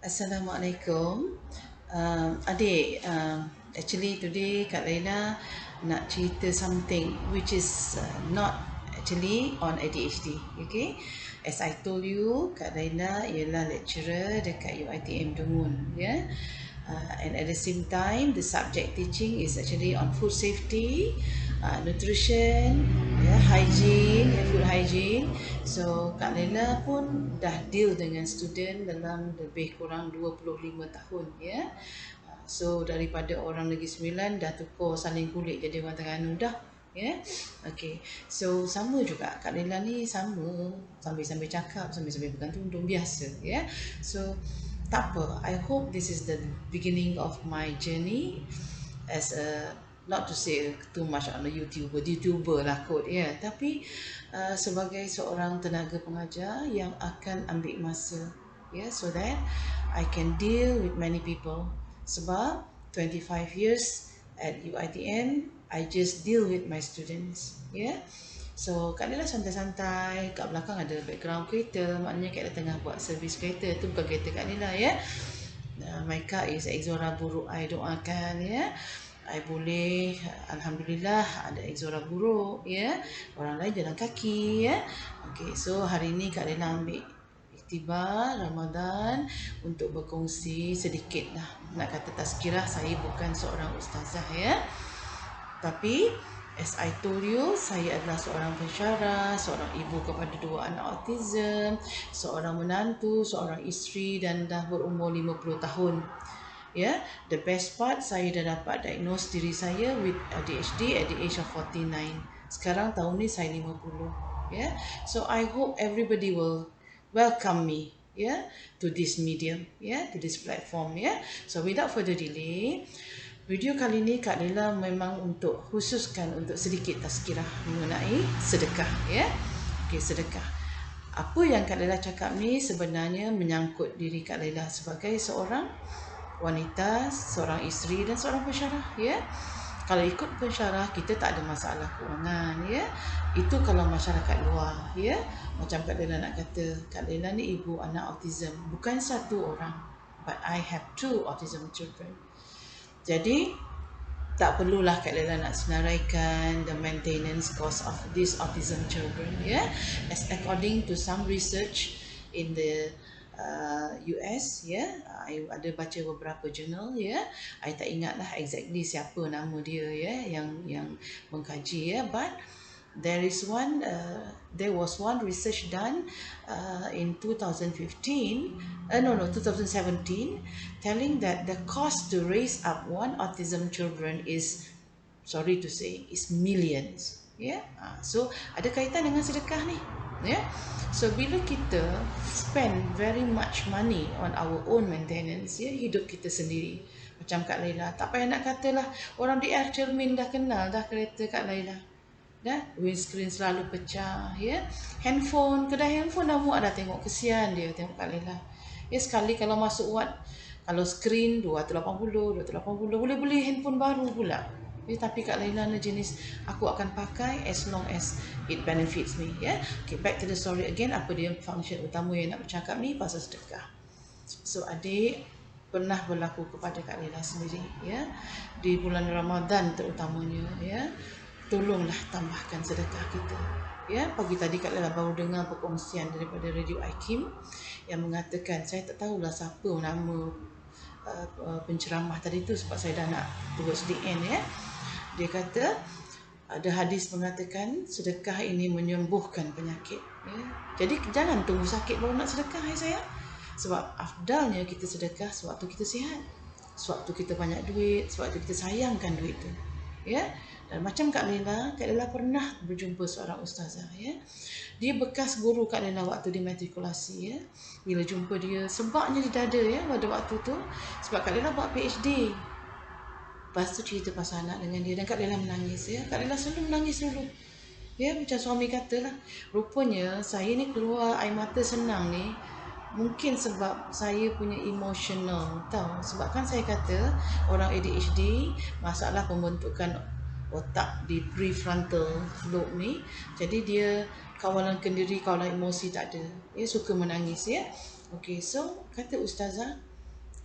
Assalamualaikum. Adik, actually today Kak Laila nak cerita something which is not actually on ADHD. Okay, as I told you, Kak Laila ialah lecturer dekat UiTM Dungun, ya. And at the same time, the subject teaching is actually on food safety, nutrition, hygiene, food hygiene. So Kak Lela pun dah deal dengan student dalam lebih kurang 25 tahun, ya. So daripada orang Negeri Sembilan dah tukar saling kulit jadi orang Terengganu dah. Ya. Okay. So sama juga Kak Lela ni sama sambil-sambil cakap, sambil-sambil pegang tudung biasa, ya. So tak apa. I hope this is the beginning of my journey as a, not to say too much on a YouTuber lah kot, ya. Tapi sebagai seorang tenaga pengajar yang akan ambil masa, ya, so that I can deal with many people. Sebab 25 years at UiTM, I just deal with my students, ya. So Kak Lela santai-santai, kat belakang ada background kereta, maknanya Kak Lela tengah buat servis kereta. Itu bukan kereta Kak Lela, ya. My car is Exora buruk, I doakan, ya. I boleh, Alhamdulillah ada Exora buruk, ya. Orang lain jalan kaki, ya. Okay, so hari ni Kak Lela ambil iktibar Ramadan untuk berkongsi sedikit lah. Nak kata tazkirah, saya bukan seorang ustazah, ya. Tapi as I told you, saya adalah seorang pensyarah, seorang ibu kepada 2 anak autism, seorang menantu, seorang isteri dan dah berumur 50 tahun. Ya, the best part saya dah dapat diagnose diri saya with ADHD at the age of 49. Sekarang tahun ni saya 50. Ya. So I hope everybody will welcome me, ya, to this medium, ya, to this platform, ya. So without further delay, video kali ini Kak Lela memang untuk khususkan untuk sedikit tazkirah mengenai sedekah, ya. Okey, sedekah. Apa yang Kak Lela cakap ni sebenarnya menyangkut diri Kak Lela sebagai seorang wanita, seorang isteri dan seorang pensyarah, ya. Kalau ikut pensyarah, kita tak ada masalah kewangan, ya. Itu kalau masyarakat luar, ya. Macam Kak Lela nak kata, Kak Lela ni ibu anak autism, bukan satu orang, but I have 2 autism children. Jadi tak perlulah Kak Lela nak senaraikan the maintenance cost of these autism children, ya. As according to some research in the US, ya, I ada baca beberapa jurnal, ya. I tak ingatlah exactly siapa nama dia, ya, yang mengkaji, ya, but there was one research done in 2015, 2017, telling that the cost to raise up one autism children is, sorry to say, is millions. Yeah, so ada kaitan dengan sedekah ni. Yeah, so bila kita spend very much money on our own maintenance, ya, hidup kita sendiri. Macam Kak Laila, tak payah nak katalah orang di air cermin dah kenal dah kereta Kak Laila. Dah, windscreen selalu pecah, ya. Handphone, kedai handphone dah muak dah tengok, kesian dia tengok Kak Lela. Ya, sekali kalau masuk wad, kalau screen 280, boleh beli handphone baru pula. Ya, tapi Kak Lela ni jenis aku akan pakai as long as it benefits me, ya. Okay, back to the story again. Apa dia function utama yang nak bercakap ni pasal sedekah. So adik pernah berlaku kepada Kak Lela sendiri, ya. Di bulan Ramadan terutamanya, ya. Tolonglah tambahkan sedekah kita. Ya, pagi tadi Kak Lela baru dengar perkongsian daripada Radio IKIM yang mengatakan, saya tak tahulah siapa nama penceramah tadi tu sebab saya dah nak towards the end, ya. Dia kata ada hadis mengatakan sedekah ini menyembuhkan penyakit, ya. Jadi jangan tunggu sakit baru nak sedekah, ya sayang. Sebab afdalnya kita sedekah sewaktu kita sihat, sewaktu kita banyak duit, sewaktu kita sayangkan duit tu, ya. Dan macam Kak Lela pernah berjumpa seorang ustazah, ya. Dia bekas guru Kak Lela waktu di matrikulasi, ya. Bila jumpa dia, sebabnya di dada, ya, pada waktu tu. Sebab Kak Lela buat PhD. Lepas tu cerita pasal anak dengan dia dan Kak Lela menangis, ya. Kak Lela selalu menangis dulu. Ya, macam suami katalah, rupanya saya ni keluar air mata senang ni mungkin sebab saya punya emotional, tahu. Sebab kan saya kata orang ADHD masalah pembentukan otak di prefrontal lobe ni, jadi dia kawalan kendiri, kawalan emosi tak ada. Dia suka menangis, ya. Okey, so kata ustazah,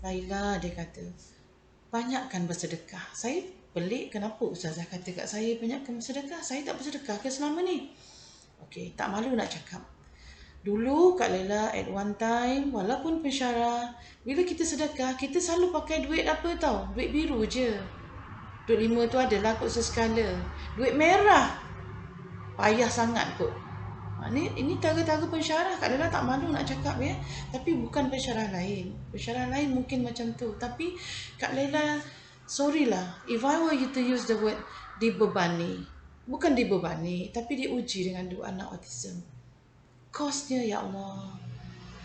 Laila, dia kata, banyakkan bersedekah. Saya pelik kenapa Ustazah kata kat saya banyakkan bersedekah. Saya tak bersedekah ke selama ni? Okey, tak malu nak cakap. Dulu Kak Laila at one time, walaupun pensyarah, bila kita sedekah, kita selalu pakai duit apa tau? Duit biru je. Duit 5 tu adalah kot seskala. Duit merah, payah sangat kot. Ini tara-tara pensyarah. Kak Laila tak malu nak cakap ya. Tapi bukan pensyarah lain. Pensyarah lain mungkin macam tu. Tapi Kak Laila, sorry lah, if I were you to use the word dibebani. Bukan dibebani, tapi diuji dengan dua anak autism. Kosnya, ya Allah.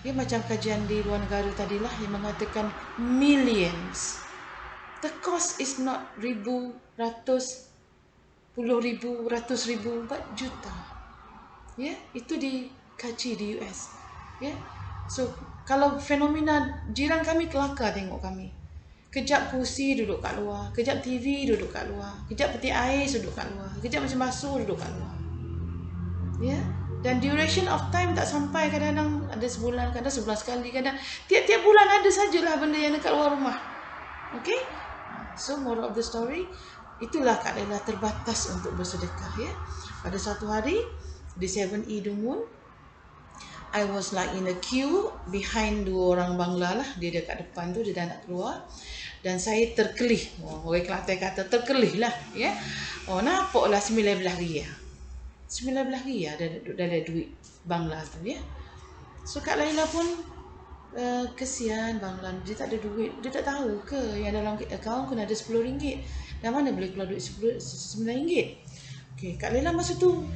Dia macam kajian di luar negara tadilah yang mengatakan millions. The cost is not ribu, ratus, puluh ribu, ratus ribu, but juta. Ya, itu dikaji di US. Ya, so kalau fenomena jiran kami kelakar tengok kami. Kejap kursi duduk kat luar, kejap TV duduk kat luar, kejap peti ais duduk kat luar, kejap macam basuh duduk kat luar. Ya, dan duration of time tak sampai, kadang-kadang ada sebulan, kadang sebulan sekali, kadang tiap-tiap bulan ada sajalah benda yang dekat luar rumah. Okay? So moral of the story, itulah Kak Laila terbatas untuk bersedekah ya. Pada satu hari di 7E Dungun, I was like in a queue behind dua orang Bangla lah. Dia dekat depan tu, dia dah nak keluar. Dan saya terkelih. Orang Kelantan kata terkelih lah ya. Nampaklah 19 riyal. 19 riyal dalam duit Bangla tu ya. So Kak Laila pun kesian Bangla, dia tak ada duit. Dia tak tahu ke yang dalam akaun kena ada RM10. Dan mana boleh keluar duit RM9? Okay, Kak Laila masa tu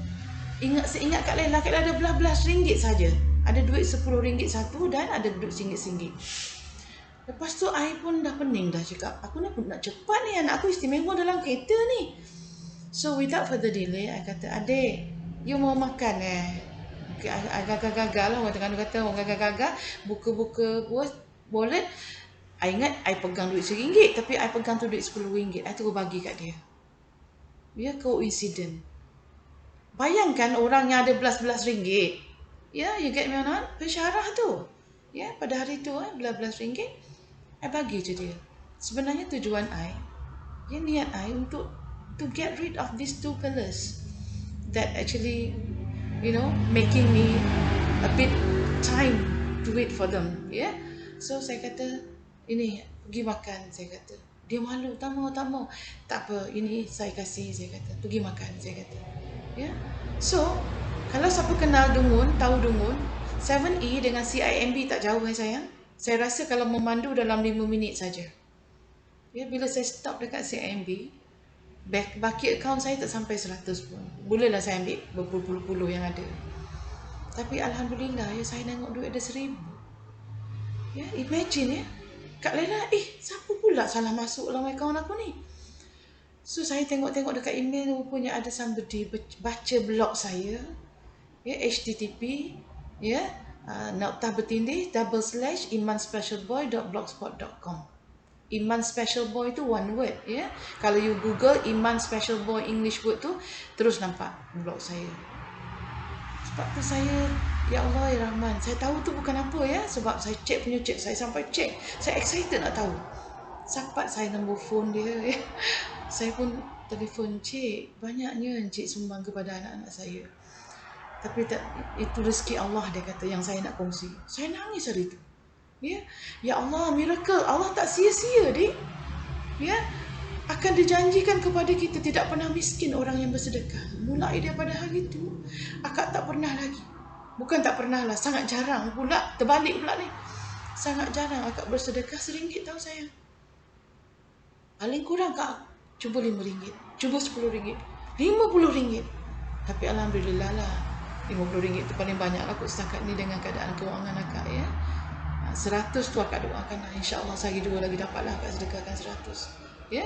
seingat Kak Laila ada belas-belas ringgit saja. Ada duit RM10 satu dan ada duit RM1. Lepas tu I pun dah pening dah cakap, aku nak cepat ni, anak aku istimewa dalam kereta ni. So without further delay, I kata, adik, you mau makan Okay, agak-agak lah orang Terengganu kata, orang agak-agak buka-buka wallet. I ingat I pegang duit RM1, tapi I pegang tu duit RM10. I terus bagi kat dia. Ya, coincident. Bayangkan orang yang ada belas-belas ringgit. Ya, you get me or not? Pensyarah tu. Ya, pada hari tu belas-belas ringgit I bagi je dia. Sebenarnya tujuan I, ya, niat I untuk to get rid of these two fellas that actually, making me a bit time to wait for them. Yeah. So saya kata, ini pergi makan, saya kata. Dia malu, tak mau. Tak apa, ini saya kasih, saya kata. Pergi makan, saya kata. Yeah. So kalau siapa kenal Dungun, tahu Dungun, 7E dengan CIMB tak jauh sayang. Saya rasa kalau memandu dalam 5 minit saja. Ya, bila saya stop dekat CIMB, baki akaun saya tak sampai 100 pun. Bolehlah saya ambil berpuluh-puluh yang ada. Tapi Alhamdulillah ya, saya tengok duit ada 1,000. Ya, imagine ya. Kak Laila, siapa pula salah masuk dalam akaun aku ni? So saya tengok-tengok dekat email, rupanya ada somebody baca blog saya. Ya, http ya, noktah bertindih /imanspecialboy.blogspot.com. Iman Special Boy tu one word ya. Kalau you Google Iman Special Boy English word tu, terus nampak blog saya. Sebab tu saya, ya Allah ya Rahman, saya tahu tu bukan apa ya, sebab saya check, saya sampai check. Saya excited nak tahu. Sampai saya nombor phone dia ya. Saya pun telefon, cik, banyaknya encik sumbang kepada anak-anak saya. Tapi itu rezeki Allah, dia kata, yang saya nak kongsi. Saya nangis hari itu. Ya, ya Allah, miracle. Allah tak sia-sia, dik. Ya, akan dijanjikan kepada kita tidak pernah miskin orang yang bersedekah. Mulai daripada hari itu, akak tak pernah lagi. Bukan tak pernah lah, sangat jarang pula. Terbalik pula ni. Sangat jarang akak bersedekah RM1 tahu sayang. Paling kurang kak, cuba RM5, cuba RM10, RM50. Tapi Alhamdulillah lah, RM50 itu paling banyak lah kot setakat ni dengan keadaan kewangan akak ya. 100 tu akak doakan lah. InsyaAllah sehari dua lagi dapat lah akak sedekahkan 100. Ya,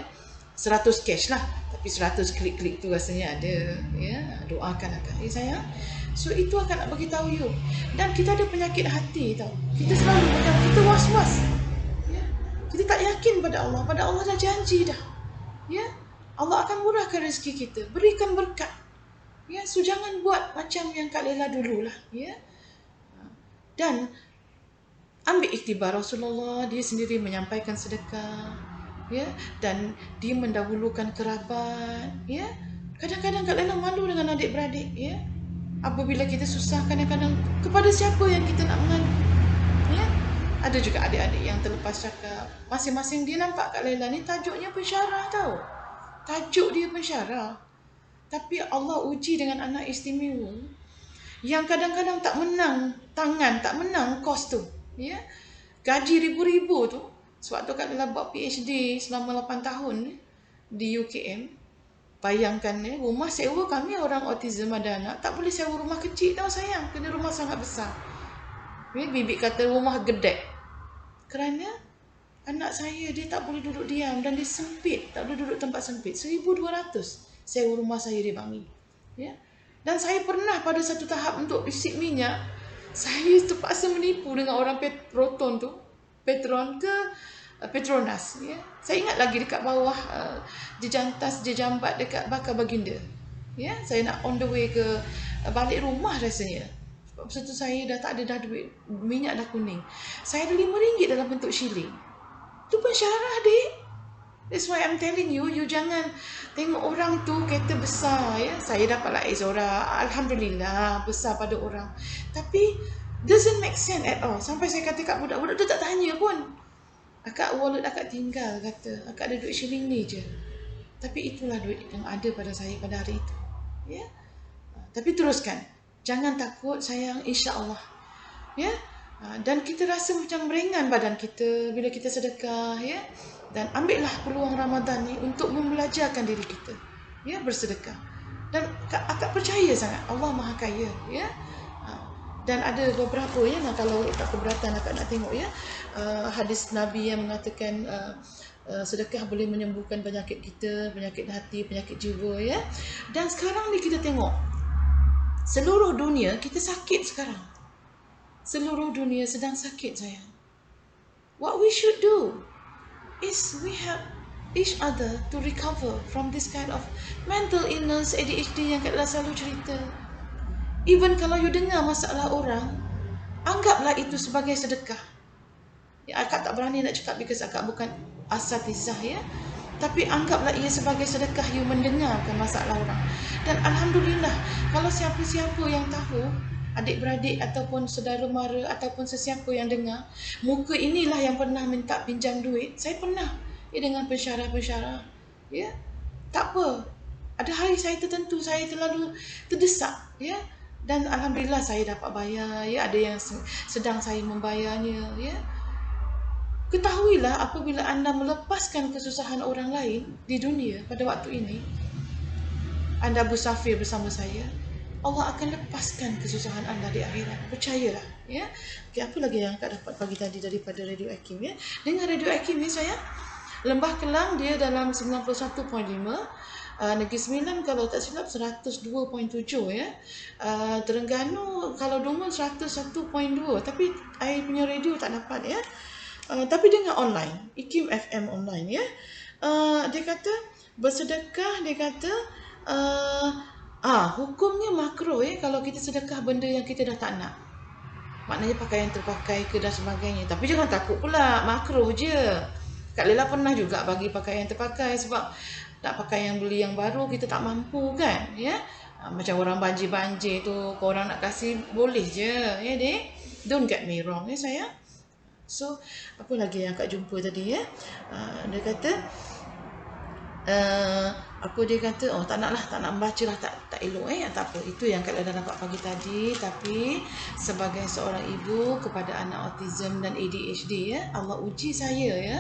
100 cash lah. Tapi 100 klik-klik tu rasanya ada. Ya, doakan akak. Sayang. So itu akak nak bagi tahu you. Dan kita ada penyakit hati tau. Kita selalu macam kita was-was. Ya, kita tak yakin pada Allah. Pada Allah dah janji dah. Ya, Allah akan murahkan rezeki kita. Berikan berkat. Ya, so jangan buat macam yang Kak Laila dulu lah. Ya. Dan Ambil iktibar Rasulullah, dia sendiri menyampaikan sedekah, ya, dan dia mendahulukan kerabat, ya. Kadang-kadang Kak Laila malu dengan adik-beradik, ya. Apabila kita susah, kadang-kadang kepada siapa yang kita nak mengadu, ya. Ada juga adik-adik yang terlepas cakap, masing-masing dia nampak Kak Laila ni tajuknya pensyarah tau. Tajuk dia pensyarah. Tapi Allah uji dengan anak istimewa yang kadang-kadang tak menang tangan, tak menang kos tu, ya. Gaji ribu-ribu tu. Sewaktu Kak Laila buat PhD selama 8 tahun di UKM, bayangkan rumah sewa kami orang autism ada anak, tak boleh sewa rumah kecil tau sayang, kena rumah sangat besar. Bibi kata rumah gedek. Kerana anak saya dia tak boleh duduk diam dan dia sempit, tak boleh duduk tempat sempit. 1,200 sewa rumah saya dia bagi. Ya. Dan saya pernah pada satu tahap untuk isi minyak, saya terpaksa menipu dengan orang Petron tu, Petron ke Petronas, ya. Saya ingat lagi dekat bawah jejantas jejambat dekat Bakar Baginda. Ya, saya nak on the way ke balik rumah rasanya. Sebab masa tu saya dah tak ada dah duit, minyak dah kuning. Saya ada RM5 dalam bentuk shilling. Tu pensyarah, dik. That's why I'm telling you, you jangan tengok orang tu kereta besar, ya. Saya dapatlah Exora, alhamdulillah, besar pada orang. Tapi doesn't make sense at all. Sampai saya kata kat budak-budak tu tak tanya pun. Akak wallet akak tinggal, kata. Akak ada duit shilling ni je. Tapi itulah duit yang ada pada saya pada hari itu. Ya. Tapi teruskan. Jangan takut sayang, insya-Allah. Ya. Dan kita rasa macam ringan badan kita bila kita sedekah, ya. Dan ambillah peluang Ramadan ni untuk membelajarkan diri kita, ya, bersedekah. Dan akak percaya sangat Allah Maha Kaya, ya. Dan ada beberapa, ya, kalau tak keberatan akak nak tengok, ya, hadis Nabi yang mengatakan sedekah boleh menyembuhkan penyakit kita, penyakit hati, penyakit jiwa, ya. Dan sekarang ni kita tengok seluruh dunia kita sakit sekarang. Seluruh dunia sedang sakit sayang. What we should do is we help each other to recover from this kind of mental illness, ADHD yang Kak Laila selalu cerita. Even kalau you dengar masalah orang, anggaplah itu sebagai sedekah. Ya, akak tak berani nak cakap because akak bukan asatizah, ya. Tapi anggaplah ia sebagai sedekah you mendengarkan masalah orang. Dan alhamdulillah, kalau siapa-siapa yang tahu, adik-beradik ataupun saudara mara ataupun sesiapa yang dengar, muka inilah yang pernah minta pinjam duit. Saya pernah, ya, dengan pensyarah-pensyarah. Ya. Tak apa. Ada hari saya tertentu saya terlalu terdesak, ya. Dan alhamdulillah saya dapat bayar, ya. Ada yang sedang saya membayarnya, ya. Ketahuilah apabila anda melepaskan kesusahan orang lain di dunia pada waktu ini, anda bersafir bersama saya, Allah akan lepaskan kesusahan anda di akhirat. Percayalah, ya. Okey, apa lagi yang akak dapat pagi tadi daripada Radio Hakim, ya? Dengan Radio Hakim ni saya, Lembah Kelang dia dalam 91.5, Negeri Sembilan kalau tak silap 102.7, ya. Terengganu kalau Dumul 101.2, tapi I punya radio tak dapat, ya. Tapi dengan online, IKIM FM online, ya. Dia kata bersedekah, dia kata hukumnya makruh, ya, kalau kita sedekah benda yang kita dah tak nak. Maknanya pakaian terpakai ke dan sebagainya. Tapi jangan takut pula, makruh je. Kak Laila pernah juga bagi pakaian terpakai sebab nak pakai yang beli yang baru kita tak mampu, kan, ya. Macam orang banjir-banjir tu, korang nak kasih boleh je, ya, dek. Don't get me wrong, ya sayang. So, apa lagi yang Kak jumpa tadi, ya? Dia kata apa dia kata, tak nak membaca lah, tak elok, tak apa. Itu yang Kak Laila dapat pagi tadi. Tapi sebagai seorang ibu kepada anak autism dan ADHD, ya, Allah uji saya, ya.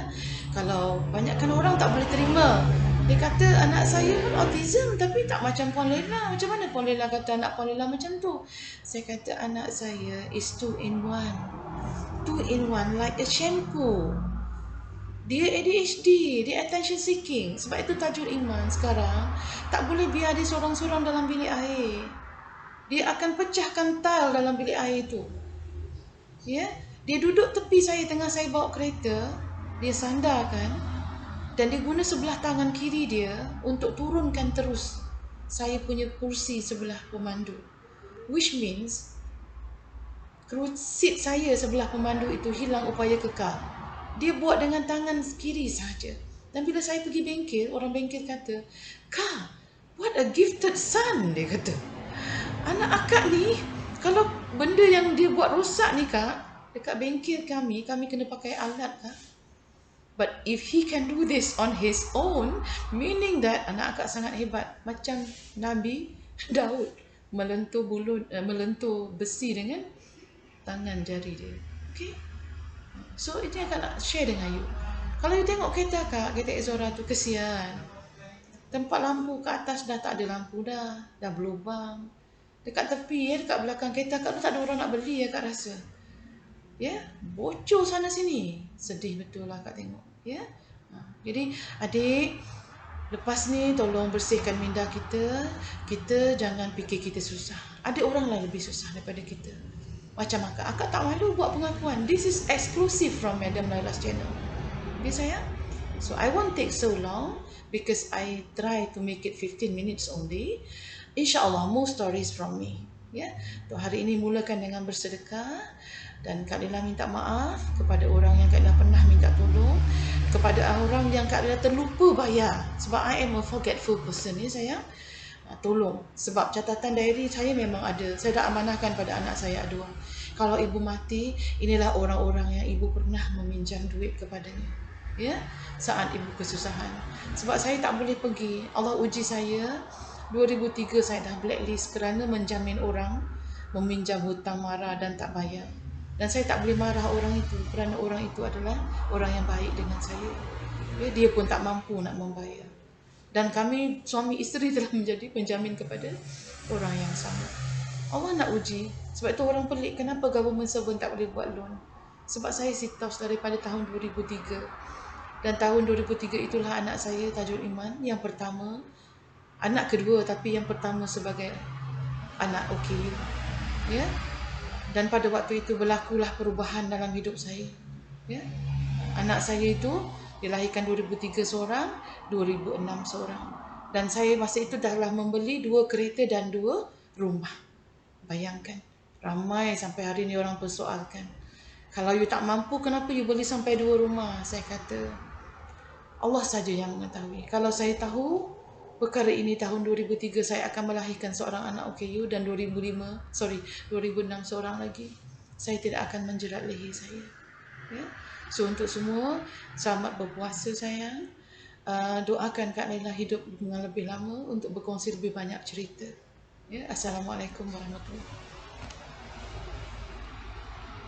Kalau banyakkan orang tak boleh terima. Dia kata anak saya pun autism tapi tak macam Puan Laila. Macam mana Puan Laila kata anak Puan Laila macam tu? Saya kata anak saya is 2 in 1. 2 in 1 like a shampoo. Dia ADHD, dia attention seeking. Sebab itu tajul iman sekarang, tak boleh biar dia sorang-sorang dalam bilik air. Dia akan pecahkan tile dalam bilik air itu. Ya, dia duduk tepi saya tengah saya bawa kereta, dia sandarkan dan dia guna sebelah tangan kiri dia untuk turunkan terus saya punya kursi sebelah pemandu. Which means Kru seat saya sebelah pemandu itu hilang upaya kekal. Dia buat dengan tangan kiri saja. Dan bila saya pergi bengkel, orang bengkel kata, "Kak, what a gifted son," dia kata. Anak akak ni, kalau benda yang dia buat rosak ni kak, dekat bengkel kami kena pakai alat kak. But if he can do this on his own, meaning that anak akak sangat hebat. Macam Nabi Daud melentur besi dengan tangan jari dia. Okay? So itu yang akak nak share dengan you. Kalau you tengok kereta akak, kereta Exora tu, kesian. Tempat lampu kat atas dah tak ada lampu dah berlubang. Dekat tepi dekat belakang kereta akak tu tak ada orang nak beli akak rasa. Ya, bocor sana sini. Sedih betul lah akak tengok. Ya. Jadi adik, lepas ni tolong bersihkan minda kita. Kita jangan fikir kita susah. Ada orang lain lebih susah daripada kita. Macam akak tak malu buat pengakuan. This is exclusive from Madam Laila's channel. Okay sayang? So I won't take so long because I try to make it 15 minutes only. InsyaAllah more stories from me. Ya, untuk hari ini mulakan dengan bersedekah dan Kak Lila minta maaf kepada orang yang Kak Lila pernah minta tolong, kepada orang yang Kak Lila terlupa bayar sebab I am a forgetful person ya sayang. Tolong, sebab catatan diary saya memang ada. Saya dah amanahkan pada anak saya dua. Kalau ibu mati, inilah orang-orang yang ibu pernah meminjam duit kepadanya. Ya, saat ibu kesusahan. Sebab saya tak boleh pergi. Allah uji saya. 2003 saya dah blacklist kerana menjamin orang meminjam hutang marah dan tak bayar. Dan saya tak boleh marah orang itu kerana orang itu adalah orang yang baik dengan saya. Ya, dia pun tak mampu nak membayar. Dan kami suami isteri telah menjadi penjamin kepada orang yang sama. Allah nak uji. Sebab itu orang pelik, kenapa government servant tak boleh buat loan? Sebab saya sitos daripada tahun 2003. Dan tahun 2003 itulah anak saya Tajul Iman yang pertama. Anak kedua tapi yang pertama sebagai anak OKU. Ya. Dan pada waktu itu berlakulah perubahan dalam hidup saya. Ya. Anak saya itu dilahirkan 2003 seorang, 2006 seorang. Dan saya masa itu dah membeli 2 kereta dan 2 rumah. Bayangkan, ramai sampai hari ini orang persoalkan. Kalau you tak mampu, kenapa you beli sampai 2 rumah? Saya kata, Allah saja yang mengetahui. Kalau saya tahu perkara ini tahun 2003 saya akan melahirkan seorang anak OKU dan 2006 seorang lagi, saya tidak akan menjerat leher saya. Ya. So untuk semua, selamat berpuasa sayang. Doakan Kak Laila hidup dengan lebih lama untuk berkongsi lebih banyak cerita. Ya. Assalamualaikum warahmatullahi wabarakatuh.